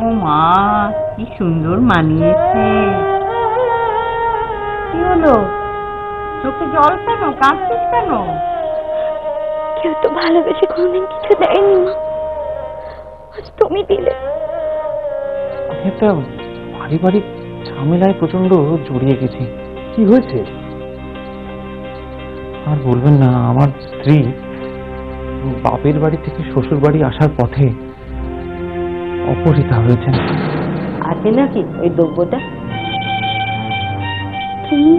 ও মা, কি সুন্দর মানিয়েছে। কি হলো, চোখে জল কেন, কাঁদছিস কেন? কেউ তো ভালোবেসে কোনোদিন কিছু দেয়নি মা, আজ তুমি দিলে। আমি একটা পারিবারিক ঝামেলায় প্রচন্ড জড়িয়ে গেছি। কি হয়েছে? আর বলবেন না, আমার স্ত্রী বাপের বাড়ি থেকে শ্বশুর বাড়ি আসার পথে অপহৃতা হয়েছেন। আছে নাকি ওই দ্রব্যটা? তুমি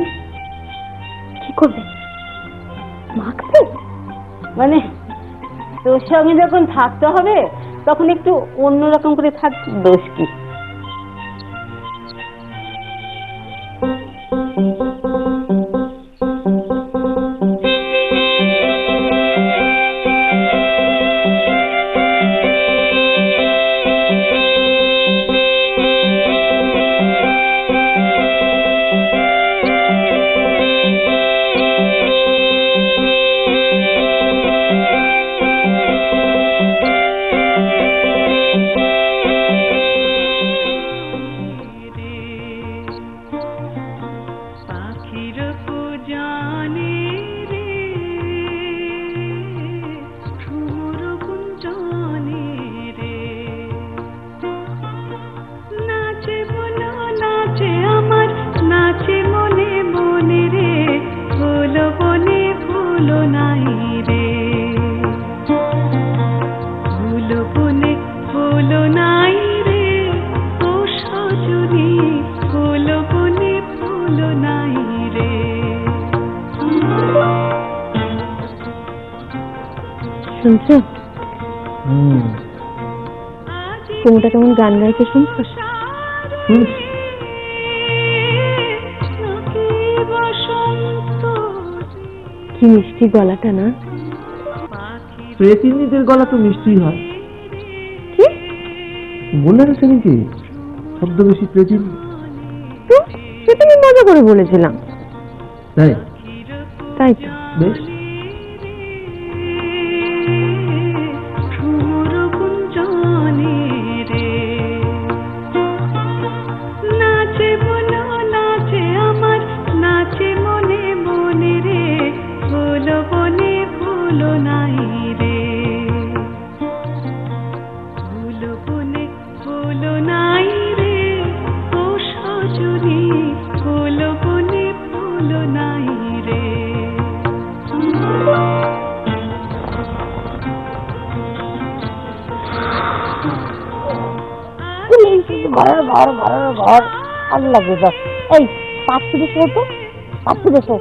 কি করবে? মাখবে? মানে তোর সঙ্গে যখন থাকতে হবে তখন একটু অন্যরকম করে থাক, দোষ কি? শুনছো? কুমুটা কেমন গান গাইছে শুনছো? কি মিষ্টি গলাটা না? প্রেতিনিধির গলা তো মিষ্টি হয়। কি বললে না সেদিনকে ছদ্মবেশী প্রেতিনি? সে তুমি মজা করে বলেছিলাম। তাই? তাই তো। বেশ। ঘর ভালো লাগবে। এই পাচ্ছি দেখো তো, পাচ্ছি দেখো।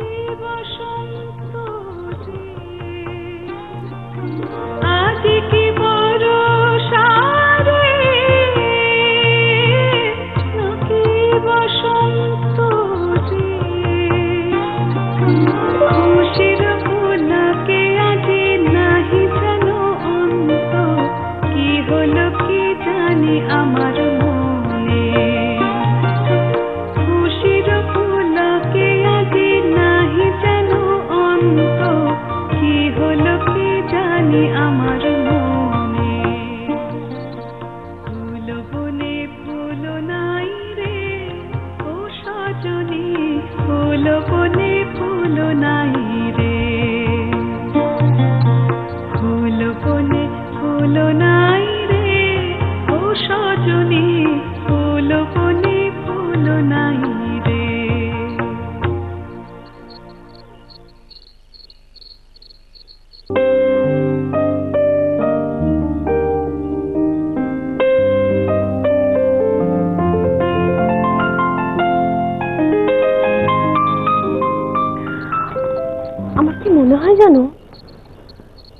মনে হয় জানো?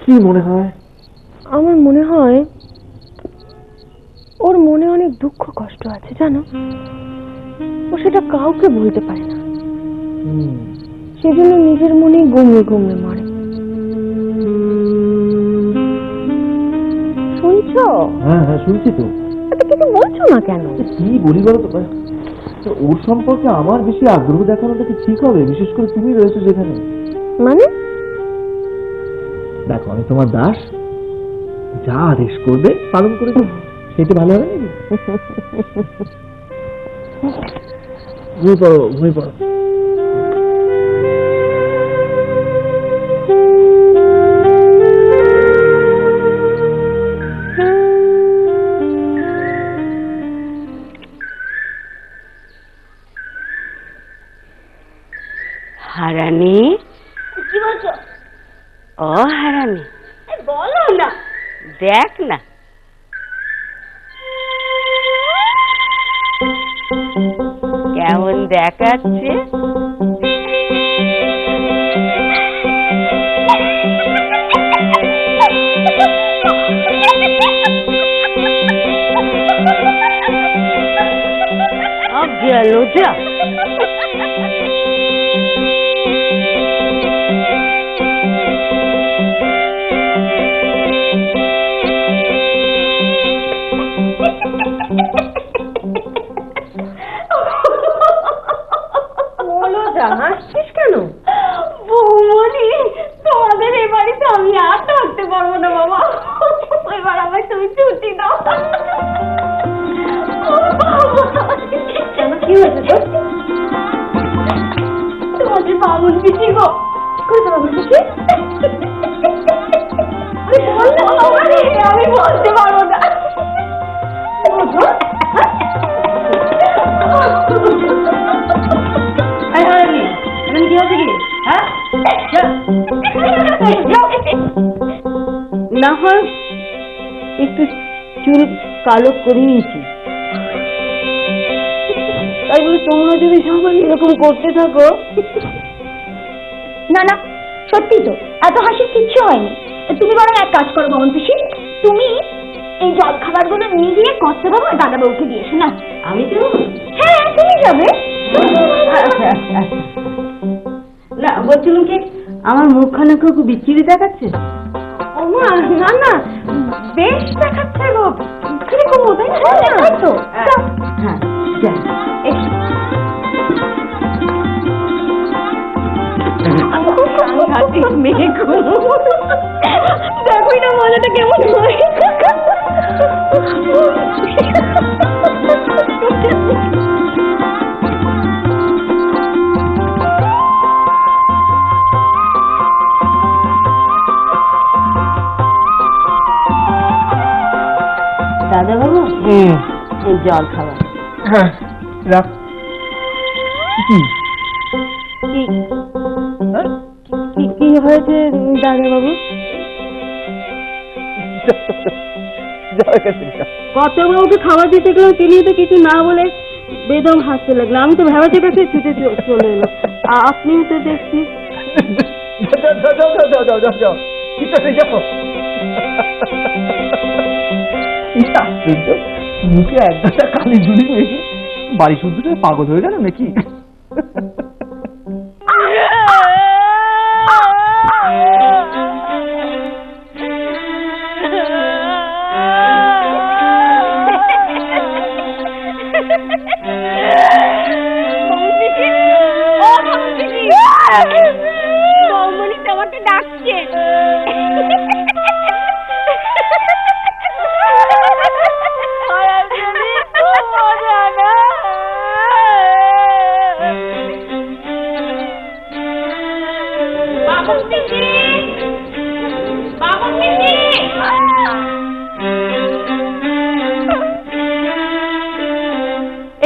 কি মনে হয়? আমার মনে হয় ওর মনে অনেক দুঃখ কষ্ট আছে জানো, ও সেটা কাউকে বলতে পারে না, সেজন্য নিজের মনে গুমড়ে গুমড়ে মরে। শুনছো? হ্যাঁ হ্যাঁ শুনছি তো। কিছু বলছো না কেন? কি বলি বলো তো, ওর সম্পর্কে আমার বেশি আগ্রহ দেখানোটা কি ঠিক হবে, বিশেষ করে তুমি রয়েছো যেখানে? মানে দেখো, আমি তোমার দাস, যা আদেশ করবে পালন করে দেব। খেতে ভালো হবে নাকি? ঘুমিয়ে পড়ো, ঘুমিয়ে পড়ো। হারানি, কি বলছো? ও হারানি, বলো না। দেখ না কেমন দেখাচ্ছে। গেল যা। হাসছিস কেন? বৌমনি, তোমাদের এ বাড়িতে আমি আর থাকতে পারবো না বাবা। এবার আমার তুমি ছুটি দাও। কি হয়েছে তোর? তোমাদের বামুন পিসি গো। কোথায় বাবুর পিসি? আমি বলতে পারবো না। কি হয়েছে কি? হ্যাঁ, না হয় একটু চুল কালো করে নিয়েছি, তাই বলে তোমরা যদি সবাই এরকম করতে থাকো। না না, সত্যি তো এত হাসির কিচ্ছু হয়নি। তুমি বরং এক কাজ করো বামুন পিসি, তুমি এই জল খাবারগুলো নিয়ে গিয়ে কর্তা বাবু আর দাদা বাবুকে দিয়েছো না। আমি দেবো? হ্যাঁ, তুমি যাবে। না, বলছিলাম কি আমার মুখখানা খুব বিচ্ছিরি দেখাচ্ছে। ও মা, না না, বেশ দেখাচ্ছে গো। কিরকম তাই না? তাই তো। হ্যাঁ, যাই। মেয়ে দেখোই না মজাটা কেমন হয়। দাদা বাবু, এই জল খাবার। হ্যাঁ, রাখ। কি কি হয়েছে দাদা বাবু? কত বাবুকে খাবার দিতে গেলাম, তিনি তো কিছু না বলে বেদম হাসতে লাগলো। আমি তো ভেবাতে কাছে ছুটে চলে এলাম। আপনিও তো দেখছি। মুখে একগাছা কালি ঝুলি মেখে বাড়ি শুদ্ধ পাগল হয়ে গেল নাকি? বৌমনি তোমাকে ডাকছে।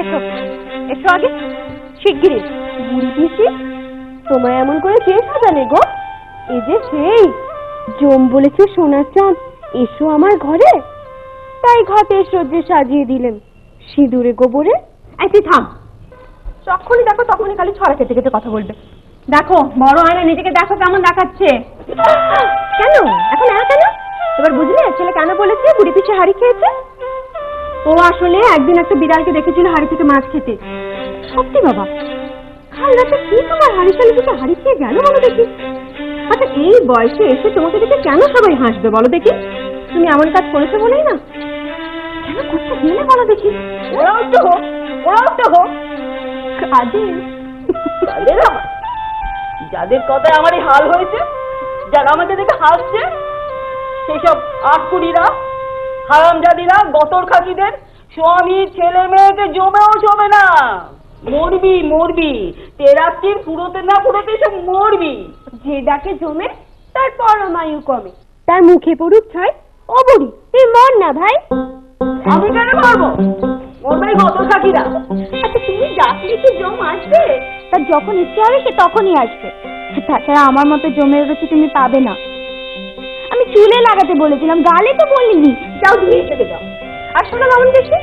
এসো এসো আগে শিগগিরই। বুড়ি পিসি, তোমায় এমন করে কে সাজালে গো? এই যে সেই জম বলেছে সোনার চাঁদ এসো আমার ঘরে, তাই ঘাটে সজ্জে সাজিয়ে দিলেন সিঁদুরে গোবরে। তুই থাম, যখনই দেখো তখনই খালি ছড়া কেটে কেটে কথা বলবে। দেখো বড় আয়না নিজেকে দেখো কেমন দেখাচ্ছে। কেন এখন কেন? এবার বুঝলে ছেলে কেন বলেছে বুড়ি পিসি হাড়ি খেয়েছে? ও আসলে একদিন একটা বিড়ালকে দেখেছিল হাড়ি থেকে মাছ খেতে। সত্যি বাবা? কাল রাতে কি তোমার হাড়ি চালে থেকে হাড়ি খেয়ে গেল বলো দেখি? আচ্ছা, এই বয়সে এসে তোমাকে দেখে কেন সবাই হাসবে বলো দেখি? তুমি এমন কাজ করেছো বলেই না? কেন করতে গেলে বলো দেখি? ওরাও তো হোক, ওরাও তো হোক। যাদের কথায় আমার এই হাল হয়েছে, যারা আমাকে দেখে হাসছে, সেসব আটকুড়িরা হারামজাদিরা গতর খাকিদের স্বামী ছেলে মেয়েকে জমেও জমে না। মরবি মরবি, তেরাত্রির পুরোতে না পুরোতে সব মরবি। যে ডাকে জমে তার পরমায়ু কমে, তার মুখে পড়ুক ছাই অবরি, তুই মর না ভাই। আমি কেন মরবো? মরবাই গতর খাকিরা। আচ্ছা তুমি ডাকলে কি জম আসবে? তার যখন ইচ্ছে হবে সে তখনই আসবে। তাছাড়া আমার মতো জমের রুচি তুমি পাবে না। আমি চুলে লাগাতে বলেছিলাম, গালে তো বলিনি। যাও ধুয়ে খেতে যাও। আর শোনো মামুন দেখি,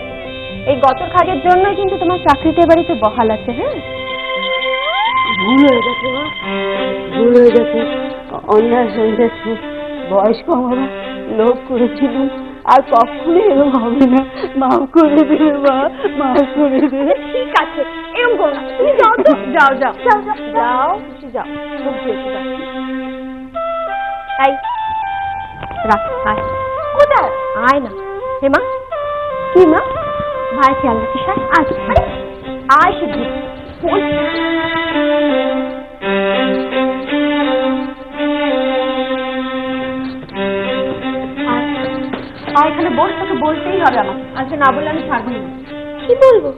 এই গতর খাগের জন্যই কিন্তু তোমার চাকরিতে বাড়িতে বহাল আছে। হ্যাঁ, ভুল হয়ে গেছে মা, ভুল হয়ে গেছে, অন্যায় হয়ে গেছে। বয়স কম আমরা লোভ করেছিলাম, আর কখনো এরকম হবে না। মাফ করে দেবে মা, মাফ করে দেবে। ঠিক আছে, এরকম করো না। তুমি যাও তো, যাও যাও যাও যাও যাও, যাও মুখ ধুয়েছি, যাও। এই রাখ, আয়। কোথায়? আয় না। হেমা, কি মা? ভাই খেয়াল রাখিস। আয় আয় আয়, শুধু এখানে বস, তোকে বলতেই হবে আমাকে। আজকে না বললে আমি ছাড়বো না। কি বলবো?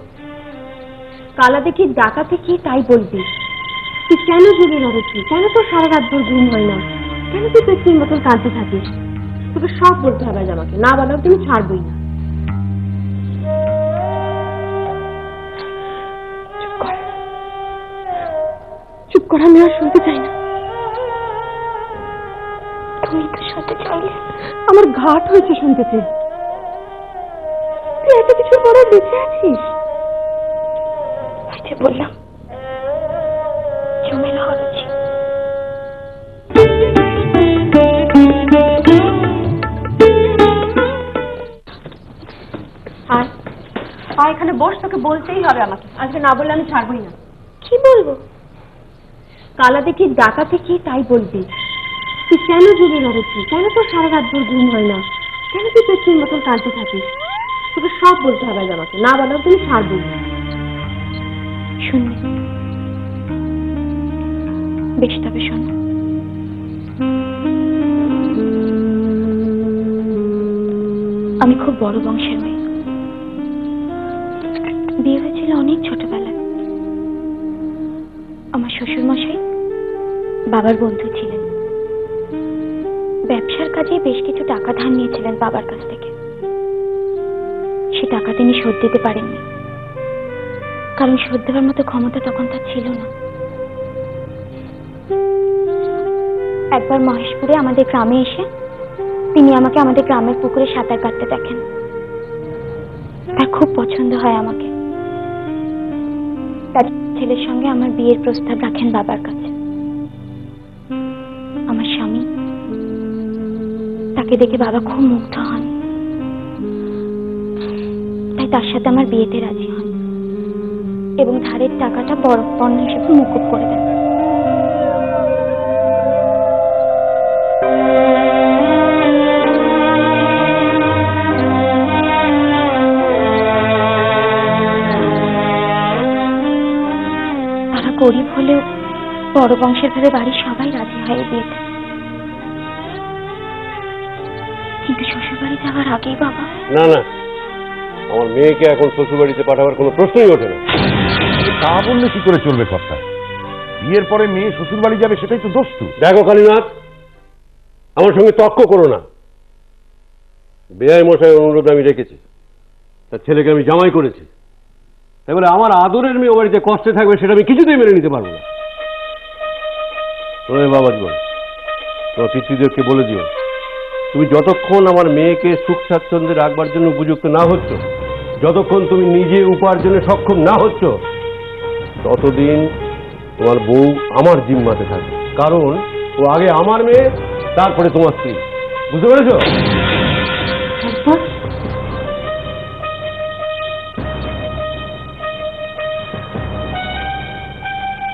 কালা দেখি ডাকাতে কি তাই বলবি। তুই কেন জেগে লড়েছিস? কেন তোর সারা রাত ভোর ঘুম হয় না? কেন তুই পেট্রির মতন কাঁদতে থাকিস? তোকে সব বলতে হবে আজ আমাকে, না বলার তুমি ছাড়বই না। চুপ কর, চুপ কর, আমি আর শুনতে চাই না। তুমি তো সাথে চাইলে আমার ঘাট হয়েছে শুনতে পেয়ে। তুই এত কিছুর পরে বেঁচে আছিস? বললাম ঝামেলা হচ্ছে। আর এখানে বস, তোকে বলতেই হবে আমাকে। আজকে না বললে আমি ছাড়বই না। কি বলবো? কালা দেখি ডাকাতে কি তাই বলবি। তুই কেন জেগে লড়েছিস? কেন তোর সারা রাত ভোর ঘুম হয় না? কেন তুই পেট্রির মতন কাঁদতে থাকিস? তোকে সব বলতে হবে আজ আমাকে, না বলার তুমি ছাড়বই না। শুনবি? বেশ, তবে শোন। আমি খুব বড় বংশের মেয়ে। বিয়ে হয়েছিল অনেক ছোটবেলায়। আমার শ্বশুর মশাই বাবার বন্ধু ছিলেন। ব্যবসার কাজে বেশ কিছু টাকা ধার নিয়েছিলেন বাবার কাছ থেকে। সে টাকা তিনি শোধ দিতে পারেননি, কারণ শোধ দেওয়ার মতো ক্ষমতা তখন তার ছিল না। একবার মহেশপুরে আমাদের গ্রামে এসে তিনি আমাকে আমাদের গ্রামের পুকুরে সাঁতার কাটতে দেখেন। তার খুব পছন্দ হয় আমাকে। তার ছেলের সঙ্গে আমার বিয়ের প্রস্তাব রাখেন বাবার কাছে। আমার স্বামী, তাকে দেখে বাবা খুব মুগ্ধ হন, তাই তার সাথে আমার বিয়েতে রাজি হন এবং ধারের টাকাটা বড় পণ্য হিসেবে মুকুব করে দেন। তারা গরিব হলেও বড় বংশের ভেবে বাড়ির সবাই রাজি হয়ে বিয়েতে। কিন্তু শ্বশুরবাড়ি যাওয়ার আগেই বাবা। না না, আমার মেয়েকে এখন শ্বশুরবাড়িতে পাঠাবার কোনো প্রশ্নই ওঠে না। তা বললে কি করে চলবে কর্তা? বিয়ের পরে মেয়ে শ্বশুর বাড়ি যাবে, সেটাই তো দোষ। দেখো কালীনাথ, আমার সঙ্গে তর্ক করো না। বেআই মশাই অনুরোধ আমি রেখেছি, তার ছেলেকে আমি জামাই করেছি। তাই বলে আমার আদরের মেয়ে ও বাড়িতে কষ্টে থাকবে সেটা আমি কিছুতেই মেনে নিতে পারবো না। বাবা জীবন, তোমার পিতৃদেবকে বলে দিও, তুমি যতক্ষণ আমার মেয়েকে সুখ স্বাচ্ছন্দ্যে রাখবার জন্য উপযুক্ত না হচ্ছ, যতক্ষণ তুমি নিজে উপার্জনে সক্ষম না হচ্ছ, ততদিন তোমার বউ আমার জিম্মাতে থাকবে। কারণ ও আগে আমার মেয়ে, তারপরে তোমার স্ত্রী। বুঝতে পেরেছ?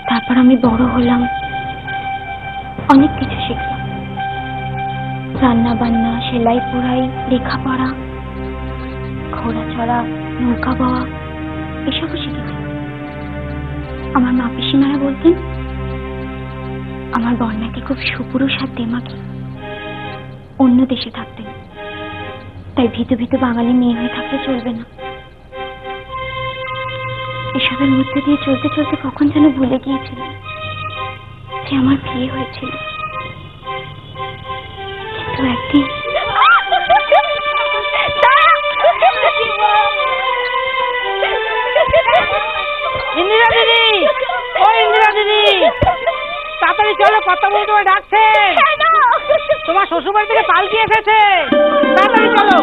তারপর আমি বড় হলাম, অনেক কিছু শিখলাম। রান্না বান্না, সেলাই পোড়াই, লেখাপড়া, ঘোড়া চড়া, নৌকা বাওয়া, এসবও শিখেছি। আমার মা পিসিমারা বলতেন আমার বর্ণাকে খুব সুপুরুষ আর দেমাকি। অন্য দেশে থাকতেন, তাই ভীতু ভীতু বাঙালি মেয়ে হয়ে থাকলে চলবে না। এসবের মধ্যে দিয়ে চলতে চলতে কখন যেন ভুলে গিয়েছিল যে আমার বিয়ে হয়েছিল। কিন্তু একদিন ইন্দিরা দিদি, ও ইন্দিরা দিদি, তাড়াতাড়ি চলো, কথা বলতে ডাকছে। তোমার শ্বশুরবাড়ি থেকে পালকি এসেছে, তাড়াতাড়ি চলো।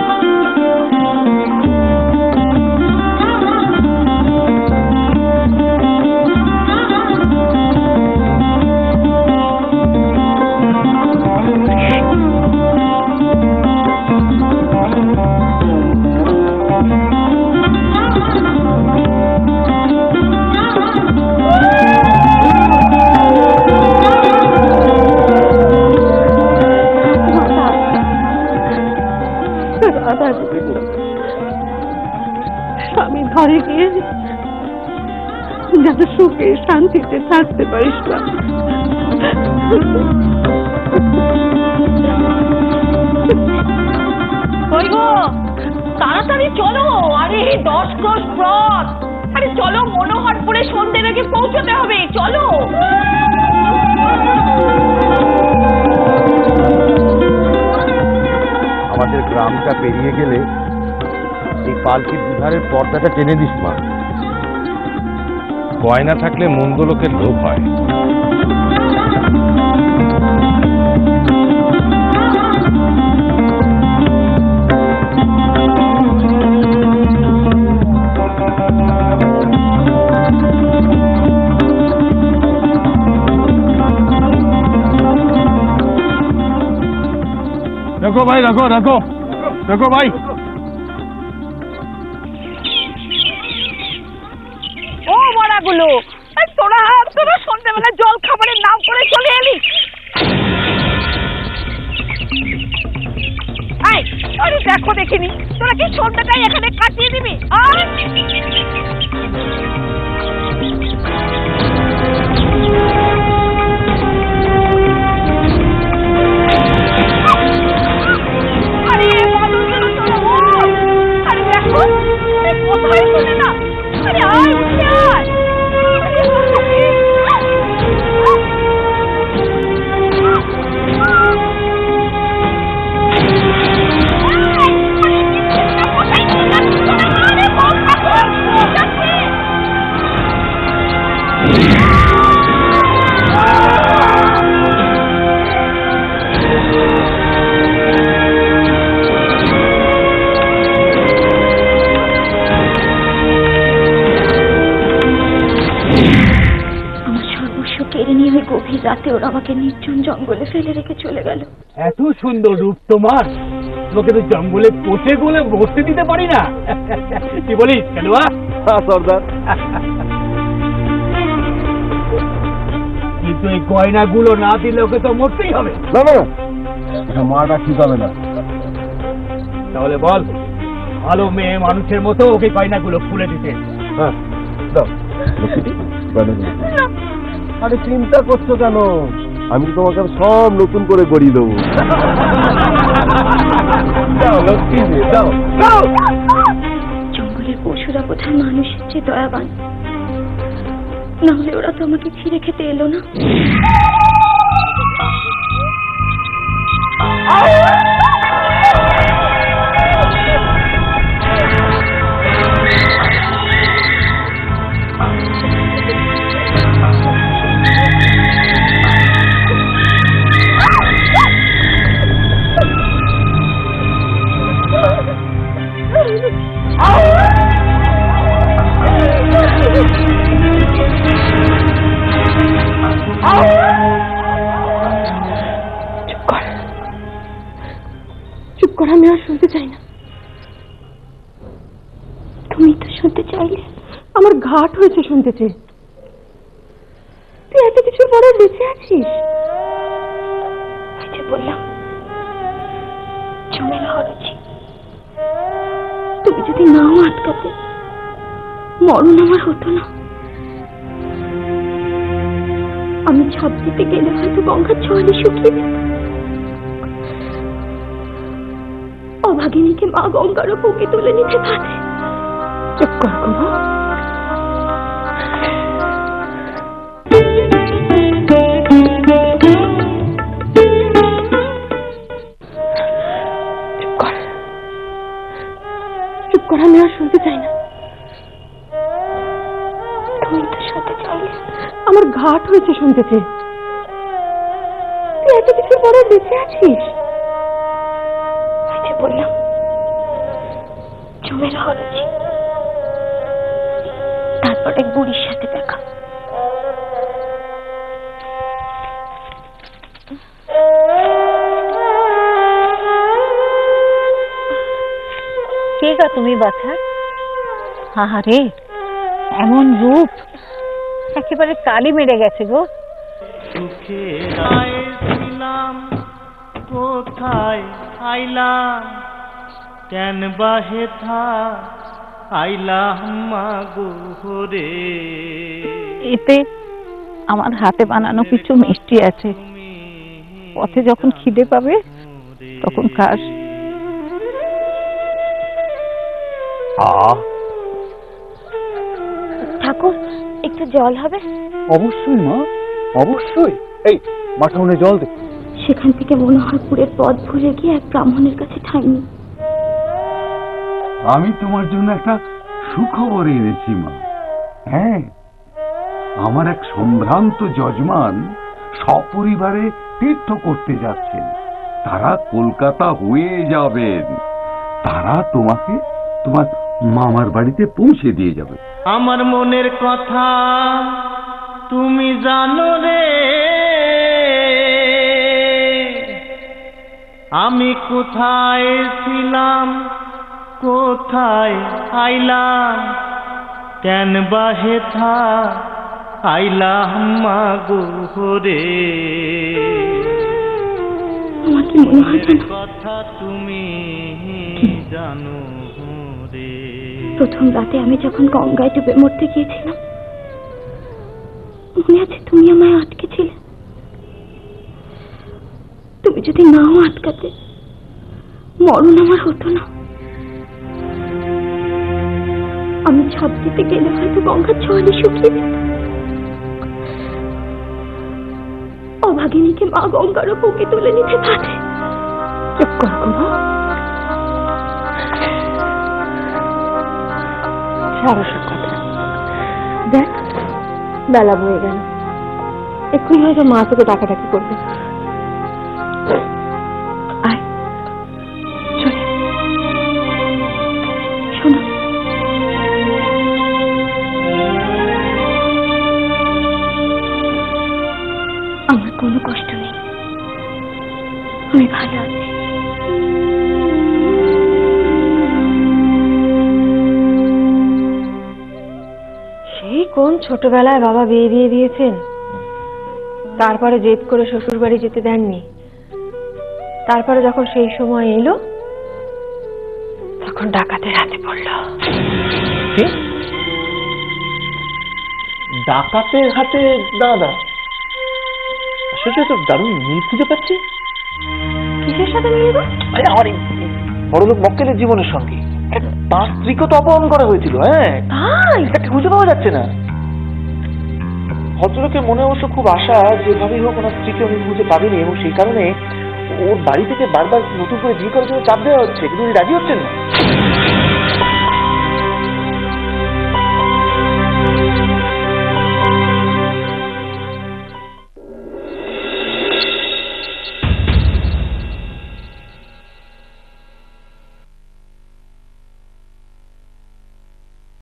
স্বামী ঘরে গিয়ে যাতে সুখে শান্তিতে থাকতে পারিস না। কই গো, তাড়াতাড়ি চলো। আরে 10 ক্রোশ পথ। আরে চলো, মনোহরপুরে সন্ধ্যের আগে পৌঁছতে হবে, চলো। আমাদের গ্রামটা পেরিয়ে গেলে এই পালকির দুধারের পর্দাটা টেনে দিস মা। গয়না থাকলে মন্দ লোকের লোভ হয়। রাখো ভাই, রাখো রাখো রাখো ভাই। ও মরাগুলো, তোরা সন্ধ্যেবেলা জল খাবারের নাম করে চলে এলি। আরে দেখো, দেখিনি তোরা কি সন্ধ্যাটাই এখানে কাটিয়ে দিবি? কোথায় শুনে না? আরে আয়, উঠে আয়। গভীর রাতে ওরা আমাকে নির্জন জঙ্গলে ফেলে রেখে চলে গেল। এত সুন্দর রূপ তোমার, তোমাকে তো জঙ্গলে পচে গলে বসতে দিতে পারি না। কি বলিস খেলোয়া? সর্দার, কিন্তু এই গয়নাগুলো না দিলে ওকে তো মরতেই হবে। না না, এটা মাটা ঠিক হবে না। তাহলে বল, ভালো মেয়ে মানুষের মতো ওকে গয়নাগুলো খুলে দিতে। হ্যাঁ দাও, আরে চিন্তা করছো কেন? আমি তোমাকে সব নতুন করে গড়িয়ে দেবো। জঙ্গলের পশুরা বোধহয় মানুষের চেয়ে দয়াবান, নাহলে ওরা তো আমাকে ছিঁড়ে খেতে এলো না। চুপ কর, আমি আর শুনতে চাই না। তুমি তো শুনতে চাইলে। আমার ঘাট হয়েছে শুনতে চেয়ে। তুই এত কিছুর পরে বেঁচে আছিস? বললাম ঝামেলা হয়েছি, তুমি যদি নাও আটকাতে, মরণ আমার হতো না। আমি ছাপ দিতে গেলে হয়তো গঙ্গার জলে শুকিয়ে যেত। অভাগিনীকে মা গঙ্গারও বুকে তুলে নিতে পারে। চুপ কর গো মা। চুপ কর, আমি আর শুনতে চাই না। তুই তো সাথে চাইলে আমার ঘাট হয়েছে শুনতেছে। তুই এত কিছুর পরে বেঁচে আছিস। বললাম জমের হরজি, তারপর এক বুড়ির সাথে দেখা। কে গো তুমি বাছা? আরে এমন রূপ, একেবারে কালি মেরে গেছে গো। সুখে ছিলাম কোথায় আইলাম, কেন বাহে থা আইলাম মাগো রে। এতে আমার হাতে বানানো কিছু মিষ্টি আছে, পথে যখন খিদে পাবে তখন খাস। ঠাকুর, একটু জল হবে? অবশ্যই মা, অবশ্যই। এই মাঠাউনে জল দে। সেখান থেকে মনে হয় পুরের পথ ভুলে গিয়ে এক ব্রাহ্মণের কাছে ঠাঁই নি। আমি তোমার জন্য একটা সুখবর এনেছি মা। হ্যাঁ, আমার এক সম্ভ্রান্ত যজমান সপরিবারে তীর্থ করতে যাচ্ছেন। তারা কলকাতা হয়ে যাবেন। তারা তোমাকে তোমার মামার বাড়িতে পৌঁছে দিয়ে যাবে। আমার মনের কথা তুমি জানো রে, আমি কোথায় ছিলাম কোথায় আইলাম, কেন বাহে থা আইলাম মাগো রে। আমার কি মনে হয় জানো, কথা তুমি জানো রে। প্রথম রাতে আমি যখন গঙ্গায় ডুবে মরতে গিয়েছিলাম, মনে আছে তুমি আমায় আটকেছিলে। তুমি যদি নাও আটকাতে, মরণ আমার হতো না। আমি ছাপ দিতে গেলে হয়তো গঙ্গার জলে শুকিয়ে যেত। অভাগিনীকে মা গঙ্গারও বুকে তুলে নিতে পারে। চুপ কর গো মা। সারসের কথা দেখ, বেলা বয়ে গেল, এক্ষুনি হয়তো মা তোকে ডাকাডাকি করবে। আয় চলে। শোনো, আমার কোনো কষ্ট নেই, আমি ভালো আছি। কোন ছোটবেলায় বাবা বিয়ে দিয়ে দিয়েছেন, তারপরে জেদ করে শ্বশুর বাড়ি যেতে দেননি। তারপরে যখন সেই সময় এলো, তখন ডাকাতের হাতে পড়ল। ডাকাতের হাতে? দাদা আসলে তো দারুণ মিল খুঁজে পাচ্ছি। কিসের সাথে মিল গো? আরে আমার বড়লোক মক্কেলের জীবনের সঙ্গে। তার স্ত্রীকে তো অপহরণ করা হয়েছিল। হ্যাঁ, তাই খুঁজে পাওয়া যাচ্ছে না। ভদ্রলোকের মনে অবশ্য খুব আশা যেভাবেই হোক ওনার স্ত্রীকে উনি খুঁজে পাবেনি, এবং সেই কারণে ওর বাড়ি থেকে বারবার নতুন করে বিয়ে করার জন্য চাপ দেওয়া হচ্ছে, কিন্তু উনি রাজি হচ্ছেন না।